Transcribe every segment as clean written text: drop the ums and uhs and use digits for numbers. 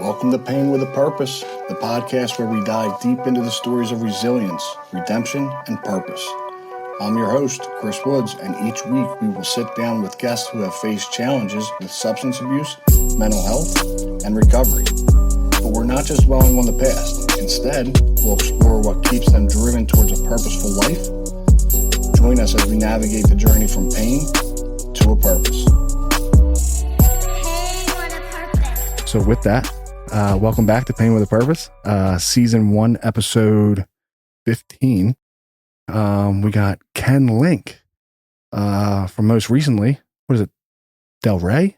Welcome to Pain with a Purpose, the podcast where we dive deep into the stories of resilience, redemption, and purpose. I'm your host, Chris Woods, and each week we will sit down with guests who have faced challenges with substance abuse, mental health, and recovery. But we're not just dwelling on the past. Instead, we'll explore what keeps them driven towards a purposeful life. Join us as we navigate the journey from pain to a purpose. So with that, welcome back to Pain with a Purpose, Season 1, Episode 15. We got Ken Link from most recently, what is it, Delray?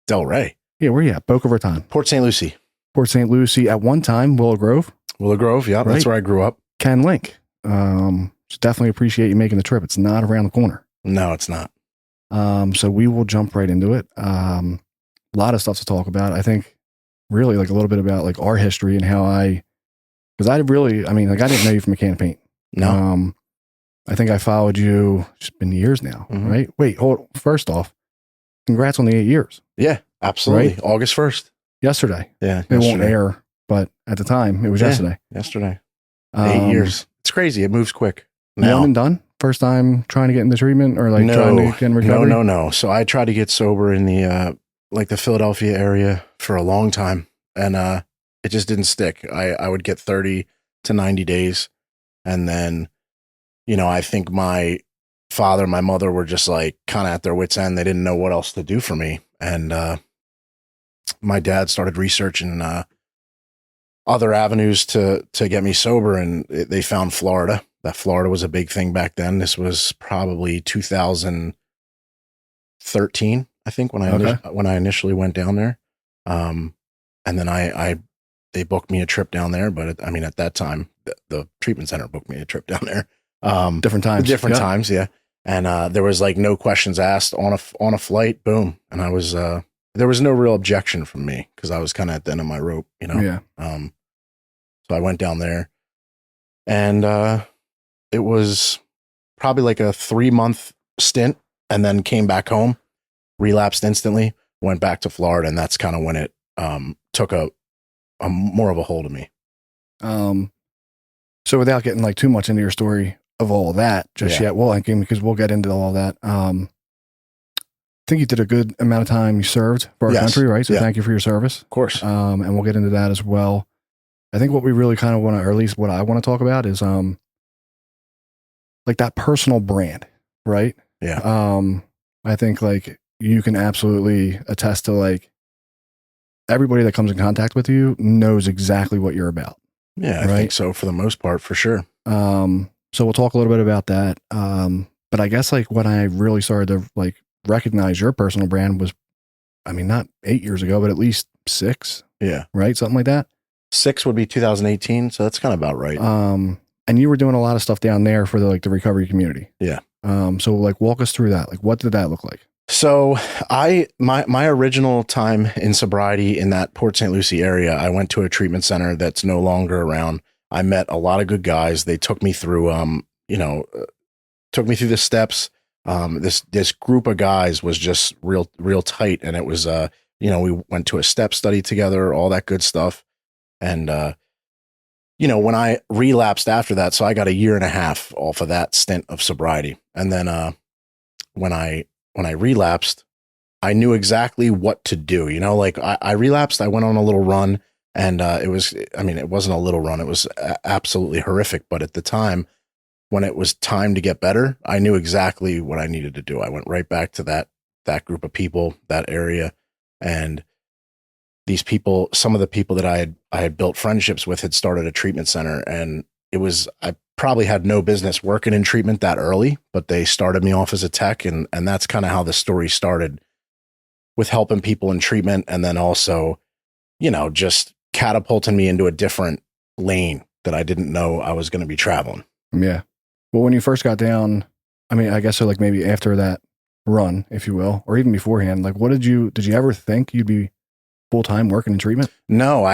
Delray. Yeah, where are you at? Boca Raton. Port St. Lucie. Port St. Lucie. At one time, Willow Grove. Willow Grove, yeah, right? That's where I grew up. Ken Link. Just definitely appreciate you making the trip. It's not around the corner. No, it's not. So we will jump right into it. A lot of stuff to talk about. I think really like a little bit about like our history and how because I didn't know you from a can of paint. No. I think I followed you, it's been years now, Mhm. right? Wait, first off, congrats on the 8 years. Yeah, absolutely. Right? August 1st. Yesterday. Yeah. It won't air, but at the time it was yesterday. Yesterday. 8 years. It's crazy. It moves quick. One and done? First time trying to get into treatment or trying to get in recovery? No. So I tried to get sober in the Philadelphia area for a long time, and it just didn't stick. I would get 30 to 90 days, and then, I think my father, my mother were just like kind of at their wits' end. They didn't know what else to do for me, and my dad started researching other avenues to get me sober, and they found Florida. That Florida was a big thing back then. This was probably 2013, I think, when I initially went down there. And then they booked me a trip down there, but at that time the treatment center booked me a trip down there. Different times, yeah. And there was like no questions asked on a flight. Boom, and I was there was no real objection from me because I was kind of at the end of my rope, Yeah. So I went down there, and it was probably like a 3-month stint, and then came back home, relapsed instantly, went back to Florida, and that's kind of when it took a more of a hold of me. So without getting like too much into your story of all of that just yet, well, because we'll get into all that. I think you did a good amount of time you served for our country, right? So thank you for your service. Of course. And we'll get into that as well. I think what we really kind of want to, or at least what I want to talk about is like that personal brand, right? Yeah. I think like you can absolutely attest to like everybody that comes in contact with you knows exactly what you're about. Yeah, I think so for the most part, for sure. So we'll talk a little bit about that. But I guess like when I really started to like recognize your personal brand was, not 8 years ago, but at least 6. Yeah. Right? Something like that. 6 would be 2018. So that's kind of about right. And you were doing a lot of stuff down there for the recovery community. Yeah. So like walk us through that. Like what did that look like? So my original time in sobriety in that Port St. Lucie area, I went to a treatment center that's no longer around. I met a lot of good guys. They took me through, the steps. This group of guys was just real tight. And it was, we went to a step study together, all that good stuff. And, when I relapsed after that, so I got 1.5 years off of that stint of sobriety. And then, when I relapsed, I knew exactly what to do. I relapsed, I went on a little run, and it wasn't a little run. It was absolutely horrific. But at the time, when it was time to get better, I knew exactly what I needed to do. I went right back to that group of people, that area. And these people, some of the people that I had built friendships with had started a treatment center. And I probably had no business working in treatment that early, but they started me off as a tech. And that's kind of how the story started, with helping people in treatment. And then also, just catapulting me into a different lane that I didn't know I was going to be traveling. Yeah. Well, when you first got down, I guess so like maybe after that run, if you will, or even beforehand, like did you ever think you'd be full-time working in treatment? No,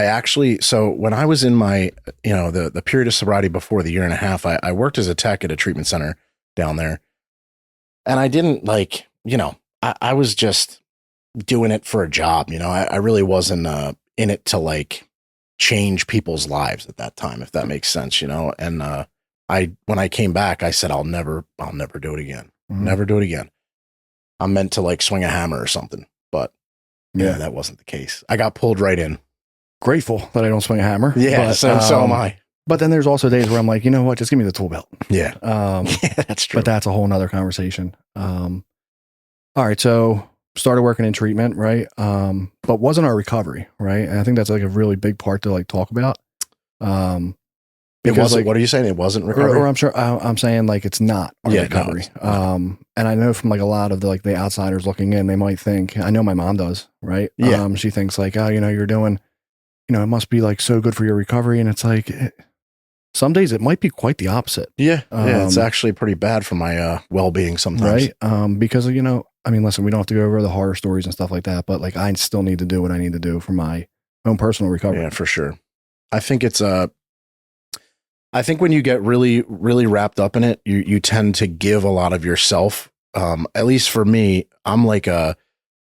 so when I was in my, the period of sobriety before the 1.5 years, I worked as a tech at a treatment center down there. And I didn't I was just doing it for a job. I really wasn't in it to like change people's lives at that time, if that makes sense, you know? And, when I came back, I said, I'll never do it again. Never do it again. I'm meant to like swing a hammer or something, but yeah, that wasn't the case. I got pulled right in. Grateful that I don't swing a hammer. Yeah. But, so am I. But then there's also days where I'm like, you know what? Just give me the tool belt. Yeah. Yeah, that's true. But that's a whole nother conversation. All right. So started working in treatment, right? But wasn't our recovery, right? And I think that's like a really big part to like talk about. It wasn't, like, what are you saying? It wasn't recovery? Or I'm sure I'm saying like it's not our recovery. No. And I know from like a lot of the outsiders looking in, they might think, I know my mom does, right? Yeah. She thinks like, oh, you know, you're doing, you know, it must be like so good for your recovery. And it's like, some days it might be quite the opposite. Yeah. Yeah. It's actually pretty bad for my well-being sometimes. Right. Because, you know, I mean, listen, we don't have to go over the horror stories and stuff like that, but like I still need to do what I need to do for my own personal recovery. Yeah, for sure. I think it's I think when you get really, really wrapped up in it, you tend to give a lot of yourself. At least for me, I'm like an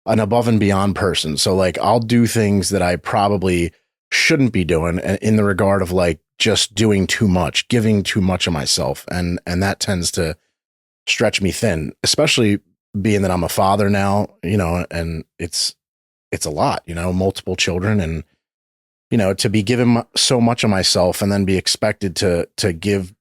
above and beyond person. So like I'll do things that I probably shouldn't be doing in the regard of like just doing too much, giving too much of myself. And that tends to stretch me thin, especially being that I'm a father now, you know, and it's a lot, you know, multiple children, and you know, to be given so much of myself and then be expected to give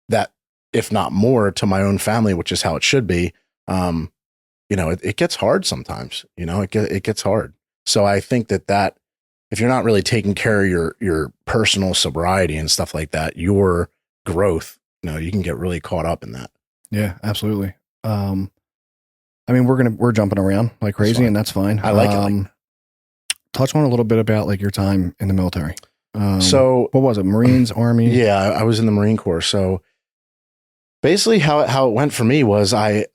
that, if not more, to my own family, which is how it should be. You know, it gets hard sometimes, you know, it gets hard. So I think that if you're not really taking care of your personal sobriety and stuff like that, your growth, you know, you can get really caught up in that. Yeah, absolutely. I mean, we're jumping around like crazy, and that's fine. I like it. Touch on a little bit about like your time in the military. So what was it? Marines, Army? Yeah, I was in the Marine Corps. So basically how it went for me was I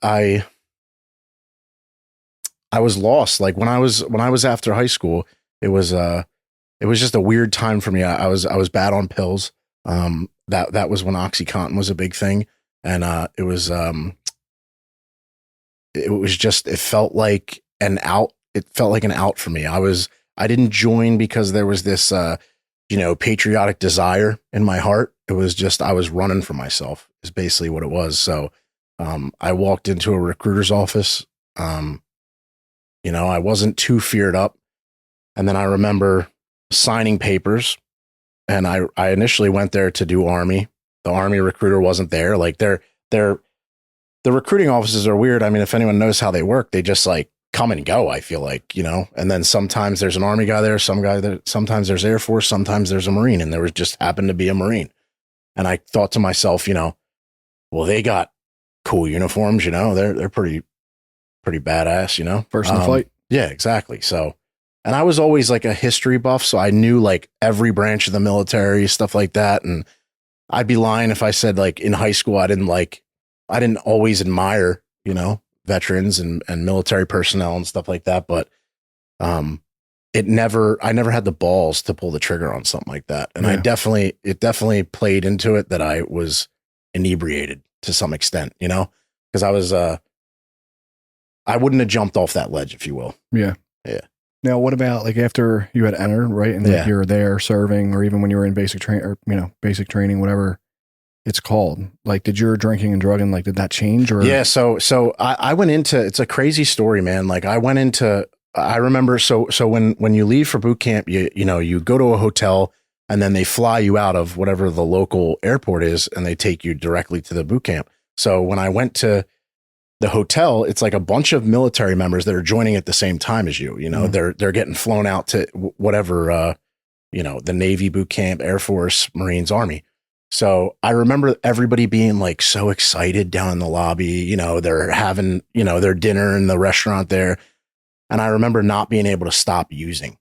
was lost. Like when I was after high school, it was just a weird time for me. I was bad on pills. That was when OxyContin was a big thing. And it felt like an out. It felt like an out for me. I didn't join because there was this, you know, patriotic desire in my heart. It was just, I was running for myself is basically what it was. So, I walked into a recruiter's office. You know, I wasn't too feared up. And then I remember signing papers, and I initially went there to do Army. The Army recruiter wasn't there. Like the recruiting offices are weird. I mean, if anyone knows how they work, they just like come and go, I feel like, you know, and then sometimes there's an Army guy there, sometimes there's Air Force, sometimes there's a Marine, and there was just happened to be a Marine. And I thought to myself, you know, well, they got cool uniforms, you know, they're pretty badass, you know, first in the fight. Yeah, exactly. So, and I was always like a history buff. So I knew like every branch of the military, stuff like that. And I'd be lying if I said like in high school, I didn't always admire, you know, veterans and military personnel and stuff like that. But, I never had the balls to pull the trigger on something like that. And yeah. It definitely played into it that I was inebriated to some extent, you know, because I wouldn't have jumped off that ledge, if you will. Yeah. Yeah. Now, what about like after you had entered, right? And like you're there serving, or even when you were in basic training, whatever it's called, like, did your drinking and drugging, like, did that change? Or yeah. So I went into, it's a crazy story, man. Like I remember, so when you leave for boot camp, you go to a hotel, and then they fly you out of whatever the local airport is, and they take you directly to the boot camp. So when I went to the hotel, it's like a bunch of military members that are joining at the same time as you, you know, they're getting flown out to whatever, the Navy boot camp, Air Force, Marines, Army. So I remember everybody being like so excited down in the lobby, you know, they're having, you know, their dinner in the restaurant there. And I remember not being able to stop using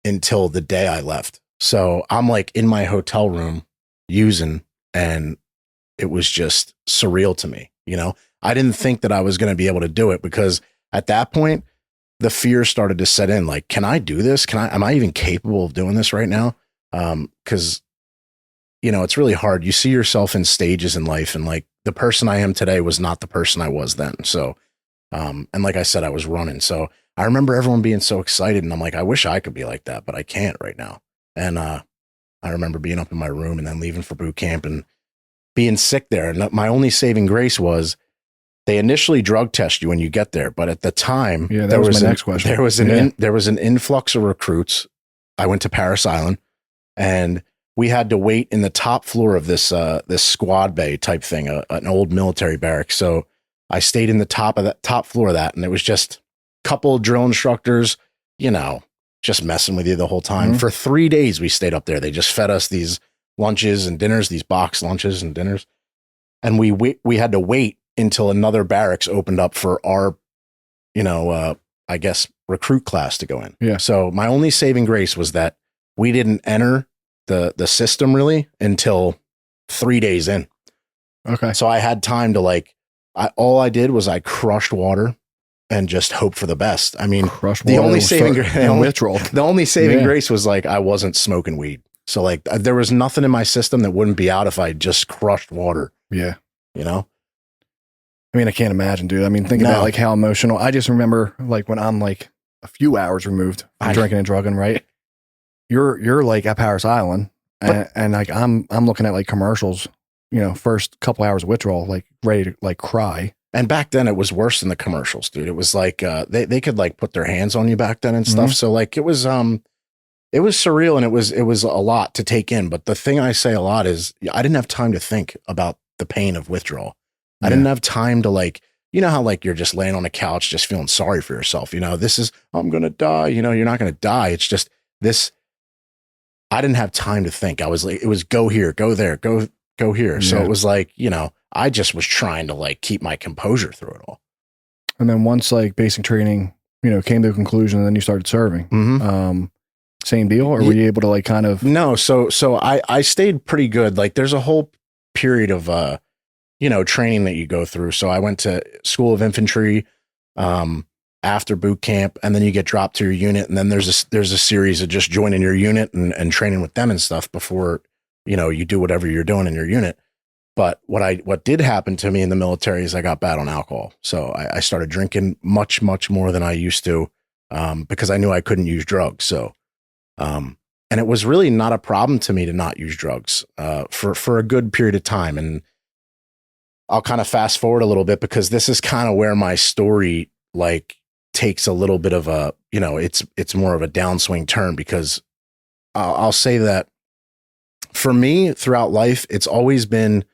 until the day I left. So I'm like in my hotel room using, and it was just surreal to me. You know, I didn't think that I was going to be able to do it, because at that point, the fear started to set in. Like, can I do this? Am I even capable of doing this right now? Cause you know, it's really hard. You see yourself in stages in life, and like the person I am today was not the person I was then. So, and like I said, I was running. So I remember everyone being so excited, and I'm like, I wish I could be like that, but I can't right now. And I remember being up in my room and then leaving for boot camp and being sick there. And my only saving grace was they initially drug test you when you get there, but at the time, that was my next question. There was an influx of recruits. I went to Paris Island, and we had to wait in the top floor of this squad bay type thing, an old military barracks. So I stayed in the top floor of that, and it was just a couple of drill instructors, just messing with you the whole time. For 3 days, we stayed up there. They just fed us these lunches and dinners, these box lunches and dinners. And we had to wait until another barracks opened up for our, I guess, recruit class to go in. Yeah. So my only saving grace was that we didn't enter the system really until 3 days in. Okay. So I had time to all I did was I crushed water and just hope for the best. I mean, the only saving grace was I wasn't smoking weed. So there was nothing in my system that wouldn't be out if I just crushed water. Yeah. I mean, I can't imagine, dude. I mean, think about how emotional. I just remember when I'm a few hours removed from drinking and drugging, right? You're at Paris Island, and I'm looking at commercials, first couple hours of withdrawal, ready to cry. And back then it was worse than the commercials, dude. It was they could put their hands on you back then and stuff. So it was surreal, and it was a lot to take in. But the thing I say a lot is I didn't have time to think about the pain of withdrawal. I didn't have time to how you're just laying on a couch, just feeling sorry for yourself. This is, I'm going to die. You're not going to die. It's just this. I didn't have time to think. I was it was go here, go there, go here. Yeah. So it was I just was trying to keep my composure through it all. And then once basic training, came to a conclusion, and then you started serving. Same deal, or were you able to kind of? No. So I stayed pretty good. There's a whole period of, training that you go through. So I went to School of Infantry, after boot camp, and then you get dropped to your unit. And then there's a series of just joining your unit and training with them and stuff before, you do whatever you're doing in your unit. But what did happen to me in the military is I got bad on alcohol. So I started drinking much, much more than I used to, because I knew I couldn't use drugs. So, and it was really not a problem to me to not use drugs, for a good period of time. And I'll kind of fast forward a little bit, because this is kind of where my story takes a little bit of a, it's more of a downswing turn, because I'll say that for me throughout life, it's always been,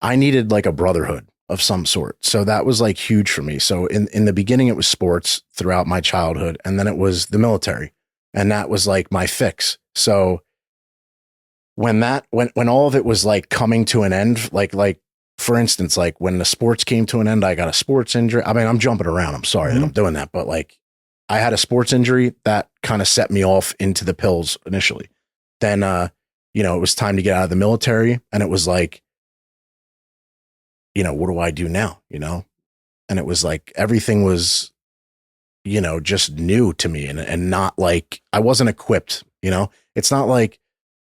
I needed a brotherhood of some sort. So that was huge for me. So in the beginning, it was sports throughout my childhood, and then it was the military, and that was my fix. So when all of it was coming to an end, for instance, when the sports came to an end, I got a sports injury. I mean, I'm jumping around. I'm sorry that I'm doing that, but I had a sports injury that kind of set me off into the pills initially. Then, it was time to get out of the military, and it was what do I do now? And it was everything was, just new to me, and not I wasn't equipped, it's not like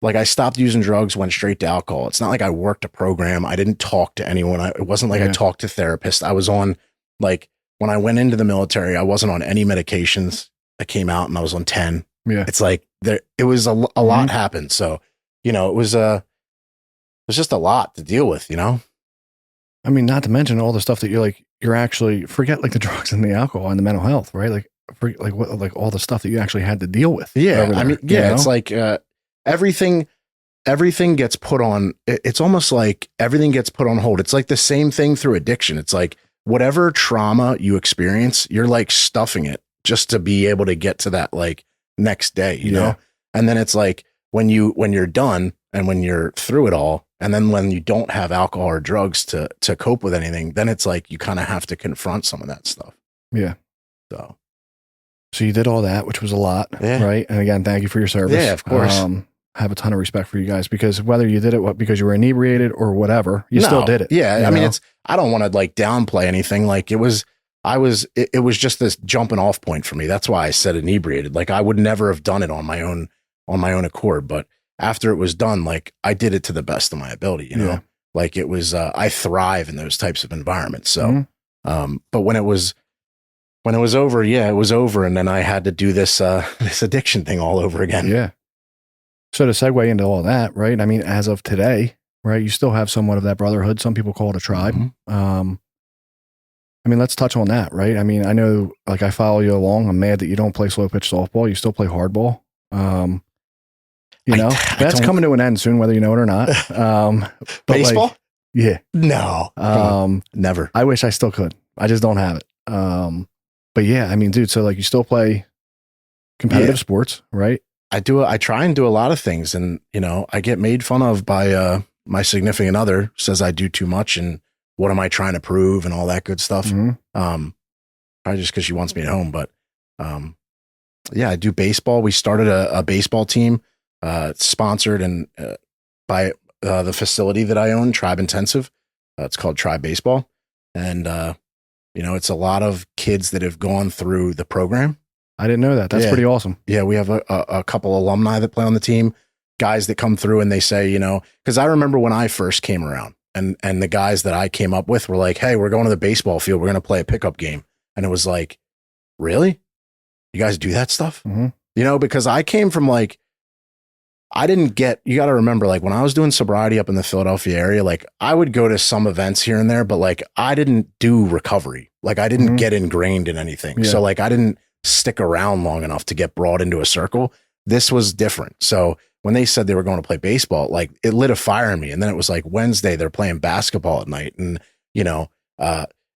I stopped using drugs, went straight to alcohol. It's not like I worked a program. I didn't talk to anyone. It wasn't I talked to therapists. I was on when I went into the military, I wasn't on any medications. I came out and I was on 10. Yeah. It's it was a lot happened. So, it was just a lot to deal with, I mean, not to mention all the stuff that you're actually, forget the drugs and the alcohol and the mental health, right? All the stuff that you actually had to deal with. Yeah. I mean, yeah, it's everything gets put on. It's almost everything gets put on hold. It's the same thing through addiction. It's whatever trauma you experience, you're stuffing it just to be able to get to that next day, you know? And then it's when you're done and when you're through it all, and then when you don't have alcohol or drugs to cope with anything, then it's you kind of have to confront some of that stuff. Yeah. So you did all that, which was a lot, right? And again, thank you for your service. Yeah, of course. I have a ton of respect for you guys, because whether you did it because you were inebriated or whatever, you still did it. Yeah. I mean, I don't want to downplay anything. It was just this jumping off point for me. That's why I said inebriated. I would never have done it on my own accord, but after it was done, I did it to the best of my ability, it was, I thrive in those types of environments. So, but when it was when it was over, it was over. And then I had to do this, this addiction thing all over again. Yeah. So to segue into all that, right? I mean, as of today, right, you still have somewhat of that brotherhood. Some people call it a tribe. Mm-hmm. I mean, let's touch on that, right? I mean, I know, like, I follow you along. I'm mad that you don't play slow pitch softball. You still play hardball. You know, that's coming to an end soon, whether you know it or not. Baseball? Like, yeah. No. Never. I wish I still could. I just don't have it. But yeah, I mean, dude, so like you still play competitive sports, right? I try and do a lot of things, and you know, I get made fun of by my significant other, says I do too much and what am I trying to prove and all that good stuff. Mm-hmm. Probably just because she wants me at home, but yeah, I do baseball. We started a baseball team sponsored and by the facility that I own, Tribe Intensive. It's called Tribe Baseball, and you know, it's a lot of kids that have gone through the program. I didn't know that. That's pretty awesome. Yeah, we have a couple alumni that play on the team, guys that come through and they say, you know, because I remember when I first came around and the guys that I came up with were like, hey, we're going to the baseball field. We're going to play a pickup game. And it was like, really? You guys do that stuff? Mm-hmm. You know, because I came from like, you got to remember, like when I was doing sobriety up in the Philadelphia area, like I would go to some events here and there, but like I didn't do recovery. Like I didn't get ingrained in anything. Yeah. So like I didn't stick around long enough to get brought into a circle. This was different. So when they said they were going to play baseball, like it lit a fire in me. And then it was like Wednesday, they're playing basketball at night. And, you know,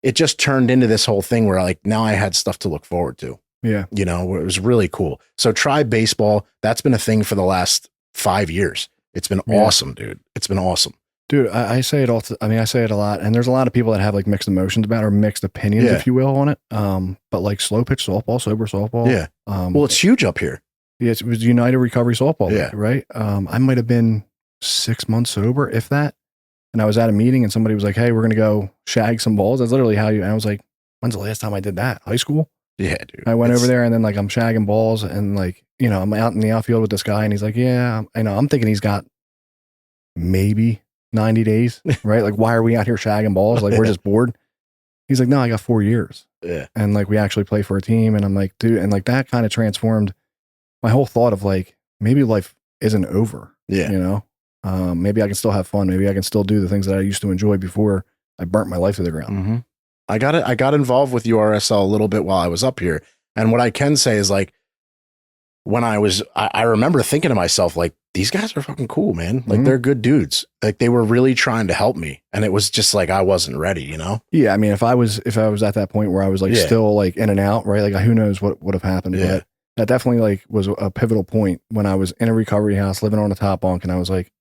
it just turned into this whole thing where like now I had stuff to look forward to. Yeah. You know, it was really cool. So Tribe Baseball, that's been a thing for the last 5 years. It's been awesome, dude. It's been awesome. Dude, I say it all. I say it a lot, and there's a lot of people that have like mixed emotions about it, or mixed opinions, if you will, on it. But like slow pitch softball, sober softball. Yeah. Well, it's huge up here. Yeah, it was United Recovery Softball. Yeah. Right. I might have been 6 months sober, if that. And I was at a meeting, and somebody was like, "Hey, we're gonna go shag some balls." That's literally how you. And I was like, "When's the last time I did that? High school?" Yeah, dude. I went over there, and then like I'm shagging balls, and like you know I'm out in the outfield with this guy, and he's like, "Yeah, I know." I'm thinking he's got maybe 90 days, right? Like, why are we out here shagging balls? Like, we're just bored. He's like, no, I got 4 years. Yeah. And like, we actually play for a team. And I'm like, dude, and like that kind of transformed my whole thought of like, maybe life isn't over. Yeah. You know, maybe I can still have fun. Maybe I can still do the things that I used to enjoy before I burnt my life to the ground. Mm-hmm. I got involved with URSL a little bit while I was up here. And what I can say is like, when I remember thinking to myself, like, these guys are fucking cool, man. Like they're good dudes. Like they were really trying to help me. And it was just like, I wasn't ready, you know? Yeah. I mean, if I was at that point where I was like still like in and out, right? Like who knows what would have happened. Yeah. But that definitely like was a pivotal point when I was in a recovery house living on a top bunk. And I was like,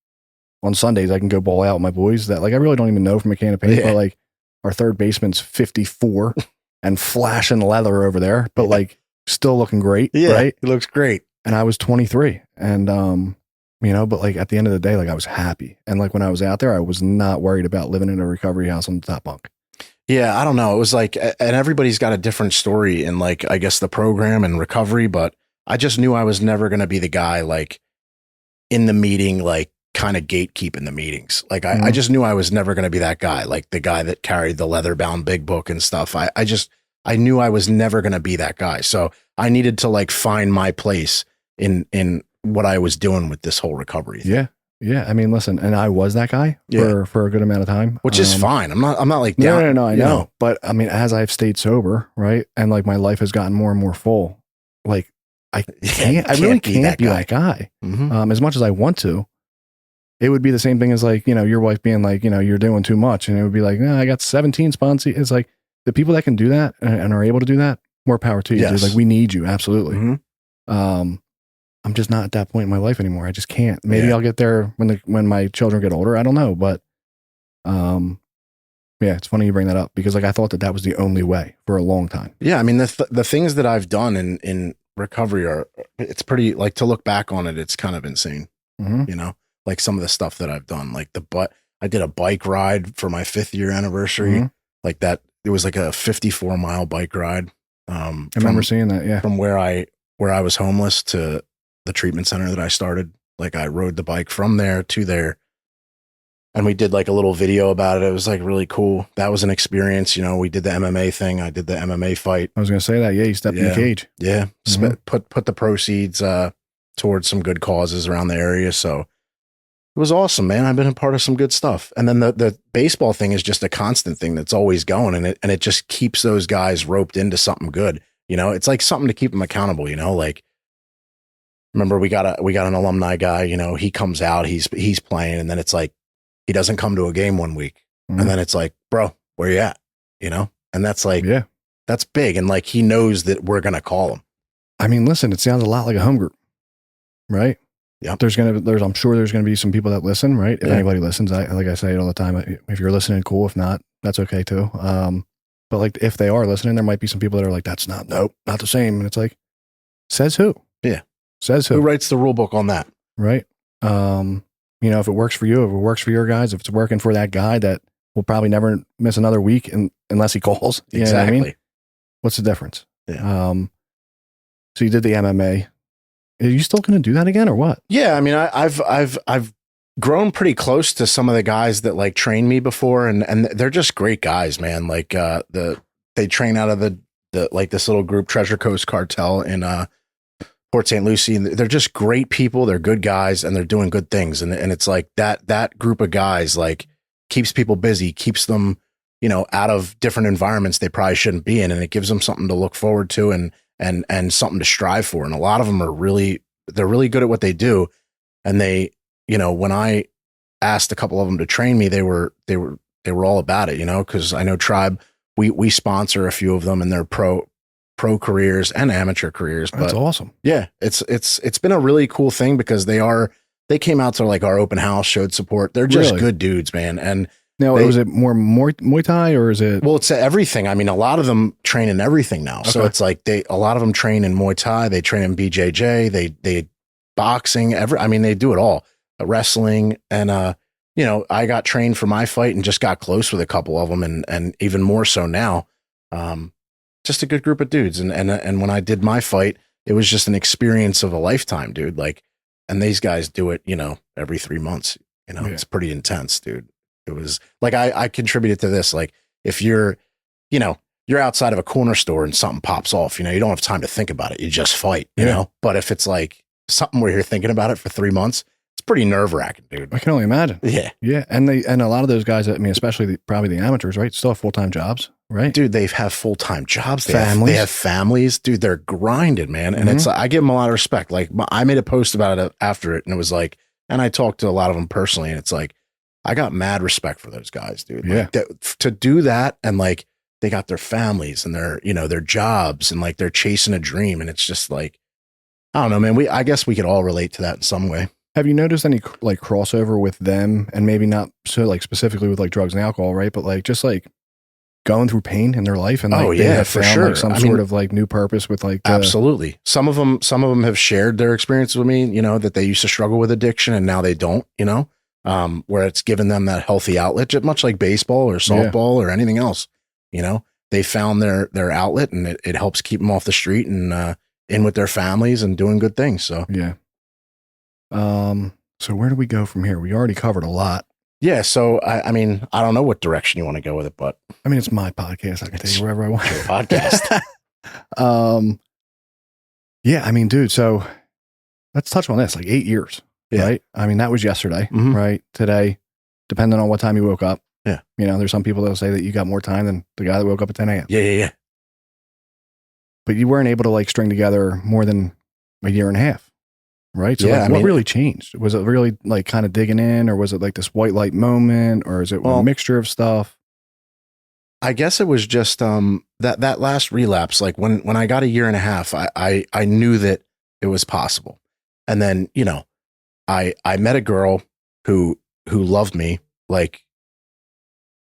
on Sundays, I can go ball out with my boys that like, I really don't even know from a can of paint, but like our third baseman's 54 and flashing leather over there, but like still looking great. Yeah. Right. It looks great. And I was 23 and, you know, but like at the end of the day, like I was happy. And like when I was out there, I was not worried about living in a recovery house on the top bunk. Yeah. I don't know. It was like, and everybody's got a different story in like, I guess the program and recovery, but I just knew I was never going to be the guy like in the meeting, like kind of gatekeeping the meetings. Like I just knew I was never going to be that guy, like the guy that carried the leather bound big book and stuff. I knew I was never going to be that guy. So I needed to like find my place in what I was doing with this whole recovery thing. Yeah. Yeah. I mean, listen, and I was that guy for a good amount of time. Which is fine. I'm not like down. No, I know. But I mean, as I've stayed sober, right? And like my life has gotten more and more full. Like I really can't be that guy. Mm-hmm. As much as I want to, it would be the same thing as like, you know, your wife being like, you know, you're doing too much. And it would be like, no, I got 17 sponsees. It's like the people that can do that and are able to do that, more power to you. Yes. Like we need you. Absolutely. Mm-hmm. I'm just not at that point in my life anymore. I just can't. Maybe I'll get there when my children get older. I don't know, but yeah, it's funny you bring that up because like I thought that was the only way for a long time. Yeah, I mean the things that I've done in recovery it's pretty like to look back on it. It's kind of insane. Mm-hmm. You know, like some of the stuff that I've done, like I did a bike ride for my 5th year anniversary, mm-hmm. like that. It was like a 54-mile bike ride. I remember seeing that. Yeah, from where I was homeless to the treatment center that I started. Like I rode the bike from there to there. and we did like a little video about it. It was like really cool. That was an experience. You know, we did the MMA thing. I did the MMA fight. I was going to say that. Yeah. You stepped in the cage. Yeah. Put the proceeds, towards some good causes around the area. So it was awesome, man. I've been a part of some good stuff. And then the baseball thing is just a constant thing that's always going. And it just keeps those guys roped into something good. You know, it's like something to keep them accountable, you know, like, remember we got an alumni guy, you know, he comes out, he's playing, and then it's like, he doesn't come to a game one week. And then it's like, bro, where you at? You know? And that's like, that's big. And like, he knows that we're going to call him. I mean, listen, it sounds a lot like a home group, right? Yeah. I'm sure there's going to be some people that listen, right? If anybody listens, like I say it all the time, if you're listening, cool. If not, that's okay too. But like, if they are listening, there might be some people that are like, nope, not the same. And it's like, says who? Yeah. Says who? Who writes the rule book on that? Right. You know, if it works for you, if it works for your guys, if it's working for that guy that will probably never miss another week unless he calls. You know what I mean? What's the difference? Yeah. So you did the MMA. Are you still going to do that again or what? Yeah. I mean, I've grown pretty close to some of the guys that like trained me before, and they're just great guys, man. Like, they train out of the like this little group, Treasure Coast Cartel in, Port St. Lucie, and they're just great people. They're good guys, and they're doing good things. And it's like that group of guys like keeps people busy, keeps them, you know, out of different environments they probably shouldn't be in, and it gives them something to look forward to and something to strive for. And a lot of them they're really good at what they do. And they, you know, when I asked a couple of them to train me, they were all about it, you know, because I know Tribe, we sponsor a few of them, and they're pro careers and amateur careers. But that's awesome. Yeah, it's been a really cool thing because they came out to like our open house, showed support. They're just good dudes, man. And now, was it more Muay Thai or is it? Well, it's everything. I mean, a lot of them train in everything now. Okay. So it's like a lot of them train in Muay Thai. They train in BJJ. They boxing. I mean, they do it all. Wrestling, and you know, I got trained for my fight and just got close with a couple of them, and even more so now. Just a good group of dudes. And when I did my fight, it was just an experience of a lifetime, dude. Like, and these guys do it, you know, every 3 months, you know, It's pretty intense, dude. It was like, I contributed to this. Like, if you're, you know, you're outside of a corner store and something pops off, you know, you don't have time to think about it. You just fight, you know, but if it's like something where you're thinking about it for 3 months, it's pretty nerve wracking, dude. I can only imagine. Yeah. Yeah. And a lot of those guys, I mean, especially probably the amateurs, right? Still have full-time jobs, right? Dude, they have full-time jobs. They have families, dude. They're grinded, man. And it's, I give them a lot of respect. Like, I made a post about it after it, and it was like, and I talked to a lot of them personally, and it's like, I got mad respect for those guys, dude. Yeah. Like, to do that, and like, they got their families and their, you know, their jobs, and like, they're chasing a dream. And it's just like, I don't know, man. I guess we could all relate to that in some way. Have you noticed any like crossover with them, and maybe not so like specifically with like drugs and alcohol, right? But like just like going through pain in their life, and like they have for found sure. like some sort of like new purpose with like absolutely. Some of them have shared their experiences with me, you know, that they used to struggle with addiction and now they don't, you know, where it's given them that healthy outlet, just much like baseball or softball or anything else. You know, they found their outlet, and it helps keep them off the street and in with their families and doing good things. So yeah. So where do we go from here? We already covered a lot. Yeah. So, I mean, I don't know what direction you want to go with it, but I mean, it's my podcast. I can take you wherever I want. Your podcast. Yeah, I mean, dude, so let's touch on this, like 8 years, right? I mean, that was yesterday, right? Today, depending on what time you woke up. Yeah. You know, there's some people that'll say that you got more time than the guy that woke up at 10 a.m. Yeah. But you weren't able to like string together more than a year and a half. Right. So like, what really changed? Was it really like kind of digging in, or was it like this white light moment, or is it a mixture of stuff? I guess it was just that last relapse. Like when I got a year and a half, I knew that it was possible. And then, you know, I met a girl who loved me like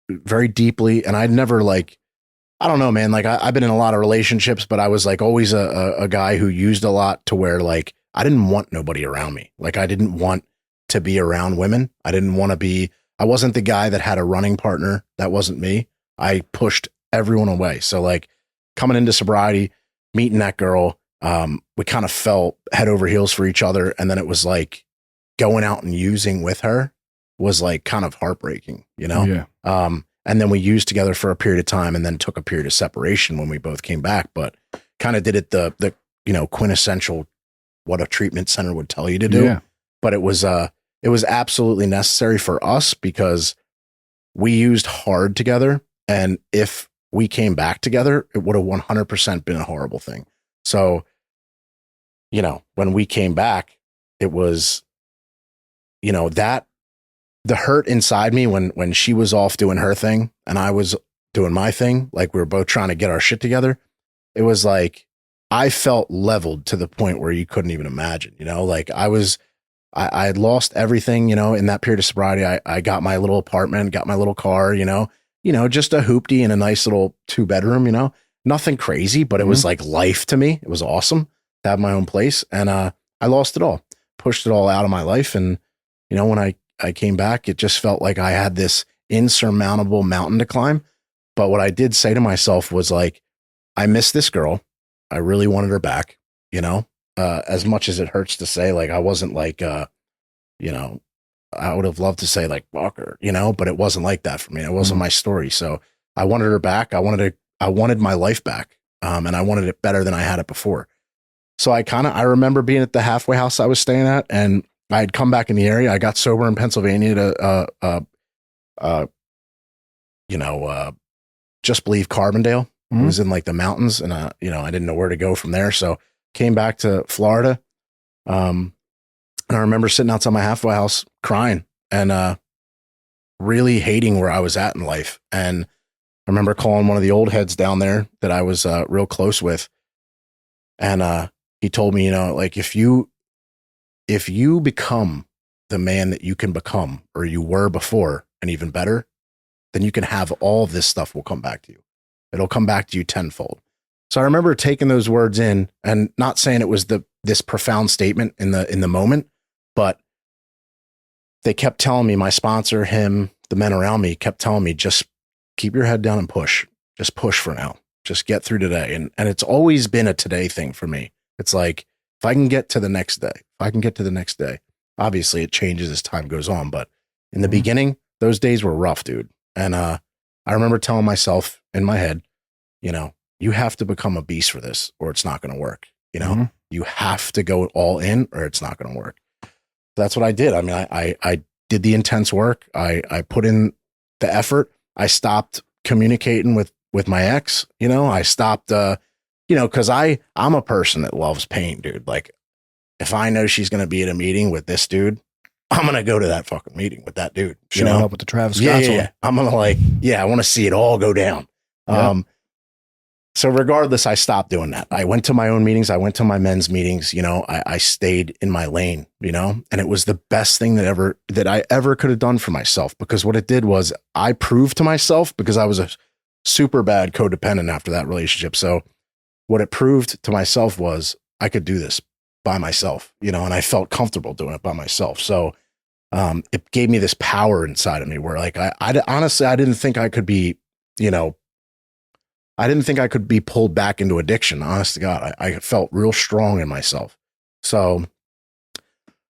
very deeply, and I'd never like, I don't know, man. Like I've been in a lot of relationships, but I was like always a guy who used a lot, to where like I didn't want nobody around me. Like I didn't want to be around women. I wasn't the guy that had a running partner. That wasn't me. I pushed everyone away. So like coming into sobriety, meeting that girl, we kind of fell head over heels for each other. And then it was like going out and using with her. was like kind of heartbreaking, you know? Yeah. And then we used together for a period of time and then took a period of separation when we both came back, but kind of did it the quintessential what a treatment center would tell you to do. Yeah. But it was absolutely necessary for us because we used hard together. And if we came back together, it would have 100% been a horrible thing. So, when we came back, it was, that the hurt inside me when she was off doing her thing and I was doing my thing, like we were both trying to get our shit together. It was like, I felt leveled to the point where you couldn't even imagine, like I had lost everything, in that period of sobriety. I got my little apartment, got my little car, just a hoopty and a nice little 2-bedroom, nothing crazy, but it was like life to me. It was awesome to have my own place. And I lost it all, pushed it all out of my life. And, when I came back, it just felt like I had this insurmountable mountain to climb. But what I did say to myself was like, I miss this girl. I really wanted her back, as much as it hurts to say, like, I wasn't like, I would have loved to say like Walker, but it wasn't like that for me. It wasn't my story. So I wanted her back. I wanted my life back. And I wanted it better than I had it before. So I remember being at the halfway house I was staying at, and I had come back in the area. I got sober in Pennsylvania to, Just Believe Carbondale. It was in like the mountains, and I didn't know where to go from there. So came back to Florida. And I remember sitting outside my halfway house crying and really hating where I was at in life. And I remember calling one of the old heads down there that I was real close with. And he told me, like if you become the man that you can become, or you were before, and even better, then you can have all of this stuff will come back to you. It'll come back to you tenfold. So I remember taking those words in and not saying it was this profound statement in the moment, but they kept telling me, my sponsor, him, the men around me kept telling me, just keep your head down and push. Just push for now. Just get through today. And it's always been a today thing for me. It's like, if I can get to the next day, obviously it changes as time goes on. But in the beginning, those days were rough, dude. And I remember telling myself in my head, you have to become a beast for this or it's not going to work. You have to go all in or it's not going to work. That's what I did. I mean, I did the intense work. I put in the effort. I stopped communicating with my ex, I stopped, cause I'm a person that loves pain, dude. Like if I know she's going to be at a meeting with this dude, I'm going to go to that fucking meeting with that dude. Showing up with the Travis Scott. Yeah. I'm going to I want to see it all go down. Yep. So regardless, I stopped doing that. I went to my own meetings. I went to my men's meetings. I stayed in my lane, and it was the best thing that I ever could have done for myself, because what it did was I proved to myself, because I was a super bad codependent after that relationship. So what it proved to myself was I could do this by myself, and I felt comfortable doing it by myself. So it gave me this power inside of me where like, I honestly, I didn't think I could be, I didn't think I could be pulled back into addiction. Honest to God, I felt real strong in myself. So,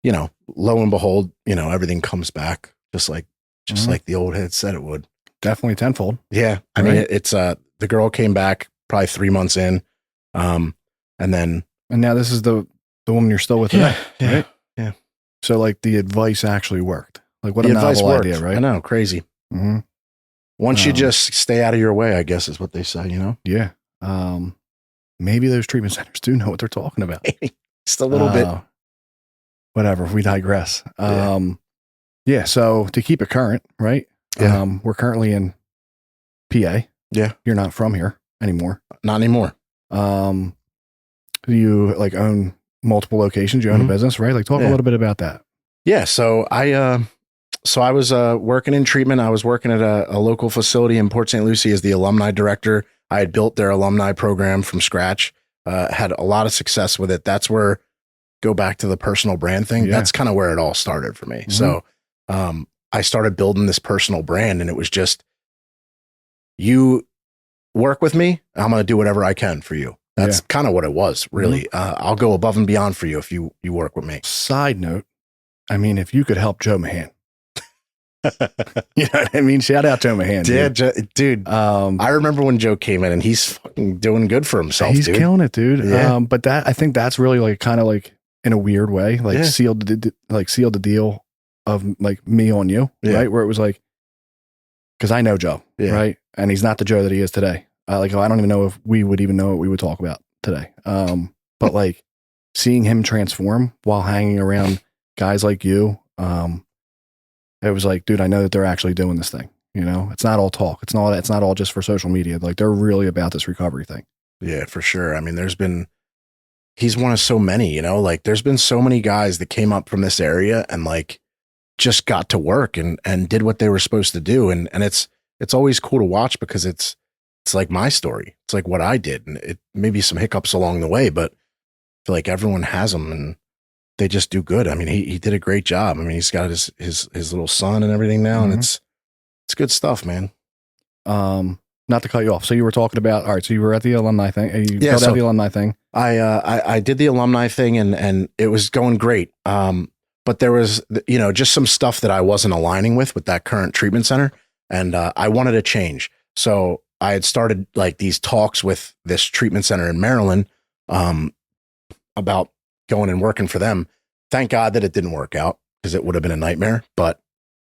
lo and behold, everything comes back just like the old head said it would. Definitely tenfold. Yeah. I mean, it's the girl came back probably 3 months in. And now this is the woman you're still with today, right? Yeah. So like the advice actually worked. Like what the a novel worked. idea, right? I know, crazy. Mm-hmm. Once you just stay out of your way, I guess is what they say, Yeah. Maybe those treatment centers do know what they're talking about. Just a little bit. Whatever. We digress. Yeah. So to keep it current, right? Yeah. We're currently in PA. Yeah. You're not from here anymore. Not anymore. You like own multiple locations. You own a business, right? Like talk a little bit about that. Yeah. So I was working in treatment. I was working at a local facility in Port St. Lucie as the alumni director. I had built their alumni program from scratch, had a lot of success with it. That's where, go back to the personal brand thing. Yeah. That's kind of where it all started for me. Mm-hmm. So I started building this personal brand, and it was just, you work with me, I'm going to do whatever I can for you. That's kind of what it was, really. Mm-hmm. I'll go above and beyond for you if you work with me. Side note, I mean, if you could help Joe Mahan, You know what I mean? Shout out to him a hand. Yeah, dude. I remember when Joe came in and he's fucking doing good for himself. He's killing it, dude. Yeah. But I think that's really like kind of like in a weird way, like sealed the deal of like me on you, right? Where it was like, because I know Joe, right? And he's not the Joe that he is today. Like, I don't even know if we would even know what we would talk about today. But like seeing him transform while hanging around guys like you, it was like, dude, I know that they're actually doing this thing. You know, it's not all talk. It's not all just for social media. Like, they're really about this recovery thing. Yeah, for sure. I mean, he's one of so many, you know, like there's been so many guys that came up from this area and like just got to work and did what they were supposed to do. And it's always cool to watch because it's like my story. It's like what I did, and it maybe some hiccups along the way, but I feel like everyone has them and they just do good. I mean, he did a great job. I mean, he's got his little son and everything now, and it's good stuff, man. Not to cut you off. So you were talking about, all right, so you were at the alumni thing. You filled out the alumni thing. I did the alumni thing and it was going great. But there was, you know, just some stuff that I wasn't aligning with that current treatment center. And I wanted to change. So I had started like these talks with this treatment center in Maryland about going and working for them. Thank God that it didn't work out because it would have been a nightmare. But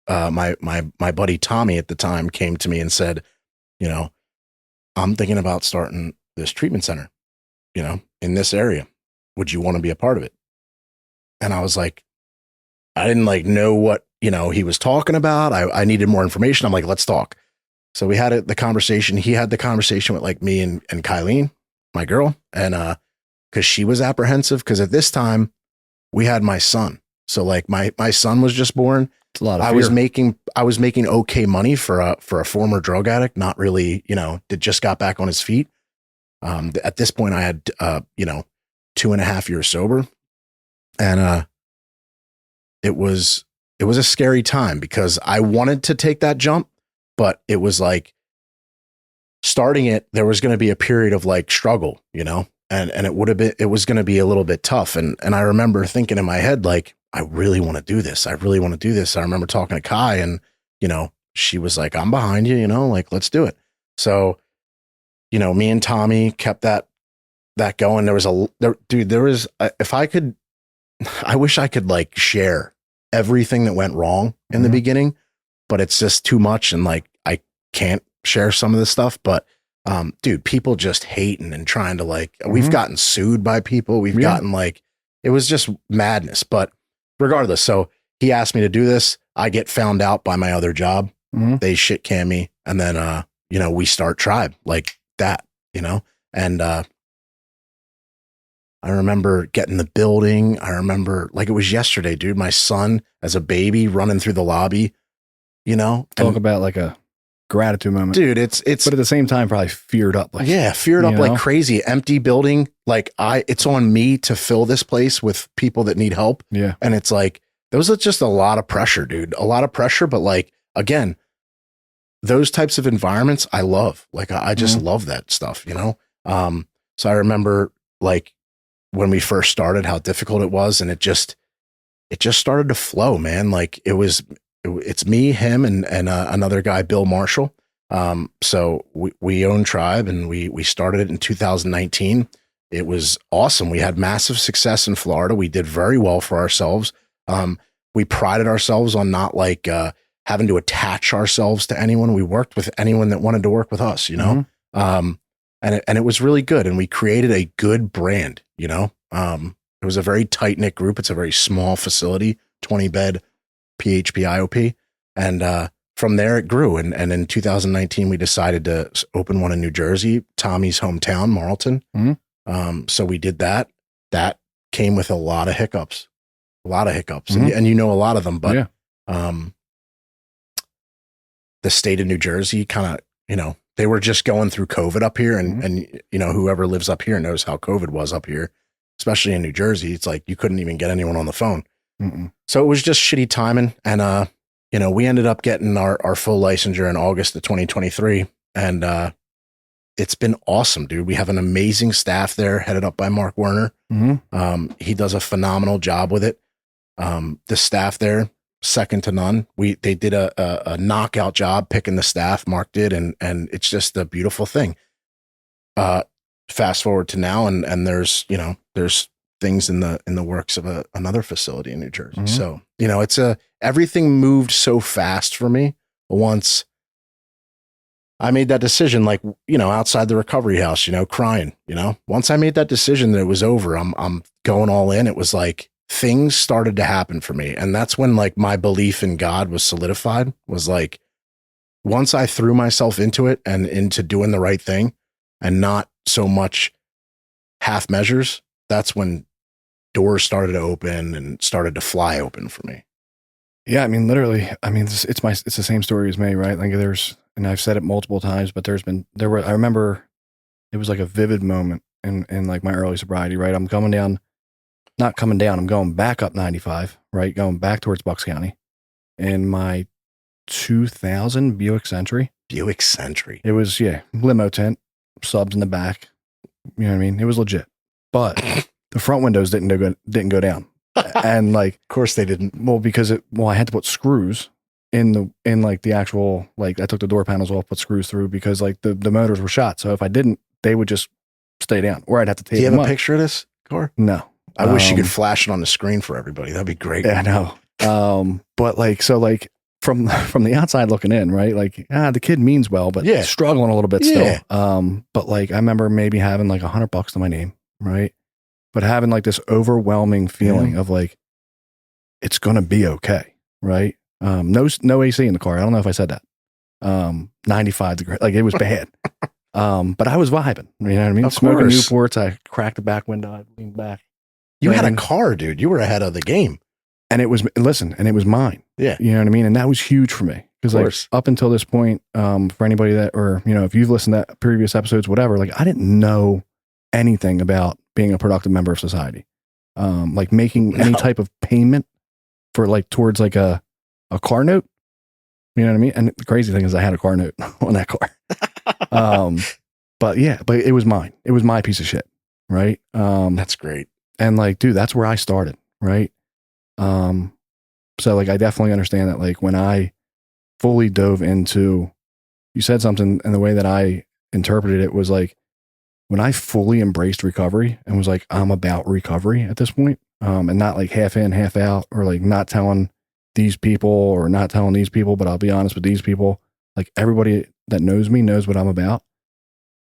my buddy Tommy at the time came to me and said, you know, I'm thinking about starting this treatment center, you know, in this area. Would you want to be a part of it? And I was like, I didn't like know what, you know, he was talking about. I needed more information. I'm like, let's talk. So we had the conversation. He had the conversation with like me and Kylene, my girl. And, cause she was apprehensive. Cause at this time we had my son. So like my son was just born. It's a lot of fear. I was making okay money for a former drug addict, not really, you know, that just got back on his feet. At this point I had, you know, 2.5 years sober. And, it was a scary time because I wanted to take that jump, but it was like starting it, there was going to be a period of like struggle, you know, and it was going to be a little bit tough. And I remember thinking in my head, like, I really want to do this. I really want to do this. I remember talking to Kai and, you know, she was like, I'm behind you, you know, like, let's do it. So, you know, me and Tommy kept that going. I wish I could like share everything that went wrong in the beginning, but it's just too much. And like, I can't share some of this stuff, but, dude, people just hating and trying to like, we've gotten sued by people. We've gotten like, it was just madness, but regardless. So he asked me to do this. I get found out by my other job. They shit can me. And then, you know, we start Tribe like that, you know, and, I remember getting the building. I remember like it was yesterday, dude, my son as a baby running through the lobby, you know, talk about like a gratitude moment, dude. It's, but at the same time, probably feared up. Like, feared up like crazy. Empty building. Like it's on me to fill this place with people that need help. Yeah. And it's like, those are just a lot of pressure, dude, a lot of pressure. But like, again, those types of environments I love. Like, I just love that stuff, you know? So I remember like, when we first started, how difficult it was. And it just started to flow, man. Like it's me, him, and another guy, Bill Marshall. So we own Tribe and we started it in 2019. It was awesome. We had massive success in Florida. We did very well for ourselves. We prided ourselves on not like, having to attach ourselves to anyone. We worked with anyone that wanted to work with us, you know? And it was really good. And we created a good brand, you know? It was a very tight knit group. It's a very small facility, 20 bed PHP IOP. And, from there it grew. And in 2019, we decided to open one in New Jersey, Tommy's hometown, Marlton. So we did that. That came with a lot of hiccups, and you know, a lot of them, but, the state of New Jersey kind of, you know, they were just going through COVID up here and, you know, whoever lives up here knows how COVID was up here, especially in New Jersey. It's like, you couldn't even get anyone on the phone. So it was just shitty timing. And, you know, we ended up getting our full licensure in August of 2023. And, it's been awesome, dude. We have an amazing staff there headed up by Mark Werner. He does a phenomenal job with it. The staff there, second to none. They did a knockout job picking the staff, Mark did, and it's just a beautiful thing. Fast forward to now, and there's things in the works of another facility in New Jersey. Mhm. So it's everything moved so fast for me once I made that decision, like, outside the recovery house, crying, once I made that decision that it was over, I'm going all in. It was like things started to happen for me. And that's when like my belief in God was solidified, was like, once I threw myself into it and into doing the right thing and not so much half measures, that's when doors started to open and started to fly open for me. Yeah. I mean, literally, I mean, it's the same story as me, right? Like and I've said it multiple times, but I remember it was like a vivid moment in like my early sobriety, right? I'm not coming down. I'm going back up 95, right? Going back towards Bucks County in my 2000 Buick Century. It was, limo tent, subs in the back. You know what I mean? It was legit, but the front windows didn't go down. And like, of course they didn't. Well, because I had to put screws in like the actual, like I took the door panels off, put screws through because like the motors were shot. So if I didn't, they would just stay down, or I'd have to take. Do you have a picture of this, Cor? No. I wish you could flash it on the screen for everybody. That'd be great. Yeah, I know. But like, so like from the outside looking in, right? Like, the kid means well, but struggling a little bit still. But like, I remember maybe having like $100 to my name, right? But having like this overwhelming feeling of like, it's going to be okay. Right. No AC in the car. I don't know if I said that. 95 degrees, like it was bad. But I was vibing, you know what I mean? Smoking Newports. I cracked the back window. I leaned back. You had a car, dude. You were ahead of the game. And it was mine. Yeah. You know what I mean? And that was huge for me. Because like up until this point, for anybody that, or, if you've listened to previous episodes, whatever, like I didn't know anything about being a productive member of society. Like making any type of payment for like towards like a car note. You know what I mean? And the crazy thing is I had a car note on that car. But it was mine. It was my piece of shit. Right. That's great. And like, dude, that's where I started. Right. So like, I definitely understand that. Like when I fully dove into, you said something, and the way that I interpreted it was like, when I fully embraced recovery and was like, I'm about recovery at this point, and not like half in, half out, or like not telling these people or not telling these people, but I'll be honest with these people. Like everybody that knows me knows what I'm about.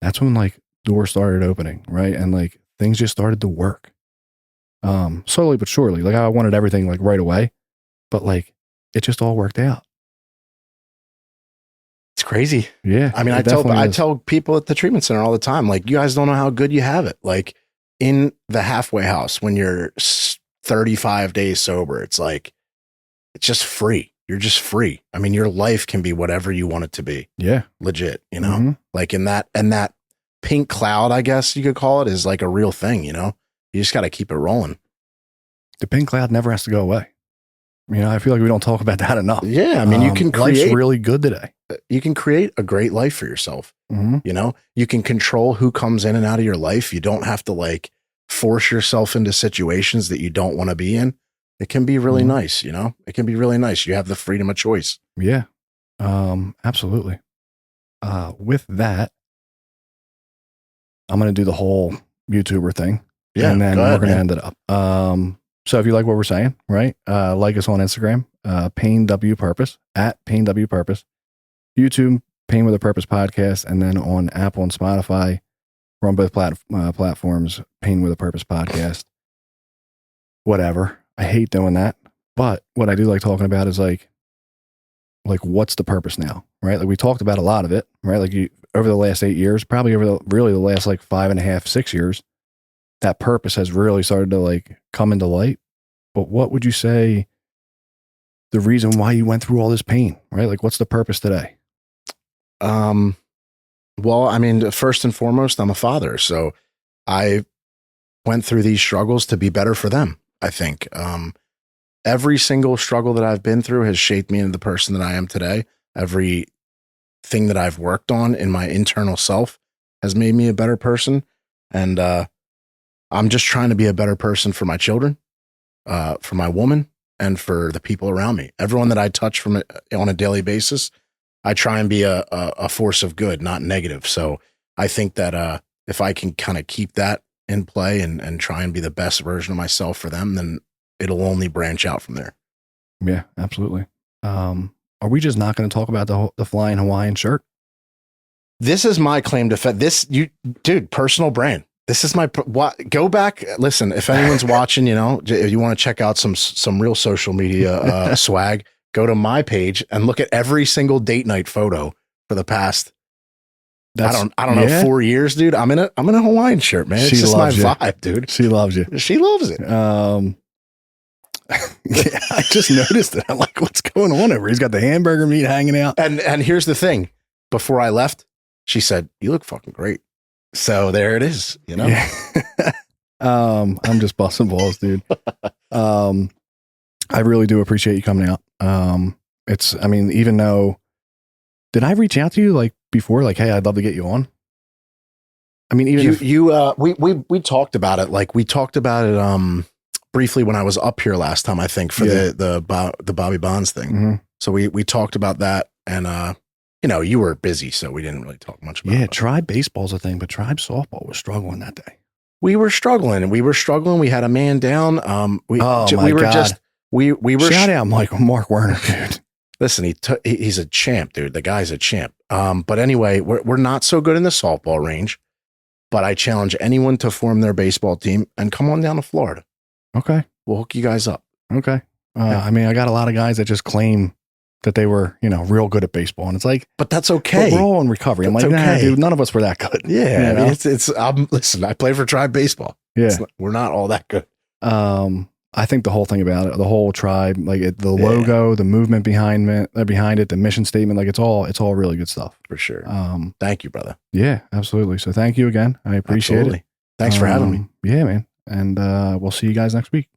That's when like doors started opening, right? And like things just started to work. Slowly but surely. Like I wanted everything like right away, but like it just all worked out. It's crazy. Yeah. I mean, I tell people at the treatment center all the time, like, you guys don't know how good you have it. Like in the halfway house, when you're 35 days sober, it's like, it's just free. You're just free. I mean, your life can be whatever you want it to be. Yeah. Legit, like in that pink cloud, I guess you could call it, is like a real thing, You just got to keep it rolling. The pink cloud never has to go away. I feel like we don't talk about that enough. Yeah. I mean, you can create. Life's really good today. You can create a great life for yourself. Mm-hmm. You can control who comes in and out of your life. You don't have to like force yourself into situations that you don't want to be in. It can be really nice. It can be really nice. You have the freedom of choice. Yeah. Absolutely. With that, I'm going to do the whole YouTuber thing. Yeah. And then we're going to end it up. So if you like what we're saying, right? Like us on Instagram, Pain W Purpose, at Pain W Purpose, YouTube, Pain with a Purpose Podcast, and then on Apple and Spotify, we're on both platforms, Pain with a Purpose Podcast. Whatever. I hate doing that. But what I do like talking about is like what's the purpose now, right? Like we talked about a lot of it, right? Like over the last 8 years, probably over the last like 5.5, 6 years, that purpose has really started to like come into light. But what would you say the reason why you went through all this pain, right? Like what's the purpose today? Well, I mean, first and foremost, I'm a father. So I went through these struggles to be better for them. I think, every single struggle that I've been through has shaped me into the person that I am today. Everything that I've worked on in my internal self has made me a better person. And, I'm just trying to be a better person for my children, for my woman, and for the people around me. Everyone that I touch from it on a daily basis, I try and be a force of good, not negative. So I think that if I can kind of keep that in play and try and be the best version of myself for them, then it'll only branch out from there. Yeah, absolutely. Are we just not going to talk about the flying Hawaiian shirt? This is my claim to fame. Dude, personal brand. This is go back. Listen, if anyone's watching, if you want to check out some real social media swag, go to my page and look at every single date night photo for the past. I don't know, 4 years, dude. I'm in a Hawaiian shirt, man. It's just my vibe, dude. She loves you. She loves it. Yeah, I just noticed it. I'm like, what's going on over? He's got the hamburger meat hanging out. And here's the thing. Before I left, she said, "You look fucking great." So there it is, Yeah. I'm just busting balls, dude. I really do appreciate you coming out. Even though, did I reach out to you like before? Like, hey, I'd love to get you on. I mean, even we talked about it. Like we talked about it briefly when I was up here last time, I think, for the Bobby Bonds thing. Mm-hmm. So we talked about that, and you were busy, so we didn't really talk much about it. Yeah, Tribe baseball's a thing, but Tribe softball was struggling that day. We were struggling. We had a man down. We were shout out Mark Werner, dude. Listen, he's a champ, dude. The guy's a champ. But anyway, we're not so good in the softball range, but I challenge anyone to form their baseball team and come on down to Florida. Okay. We'll hook you guys up. Okay. I got a lot of guys that just claim that they were, real good at baseball. And it's like, but that's okay. But we're all in recovery. I'm like, nah, dude, none of us were that good. Yeah. Listen, I play for Tribe baseball. Yeah. We're not all that good. I think the whole thing about it, the whole Tribe, like the logo, the movement behind it, the mission statement, like it's all really good stuff. For sure. Thank you, brother. Yeah, absolutely. So thank you again. I appreciate it. Thanks for having me. Yeah, man. And we'll see you guys next week.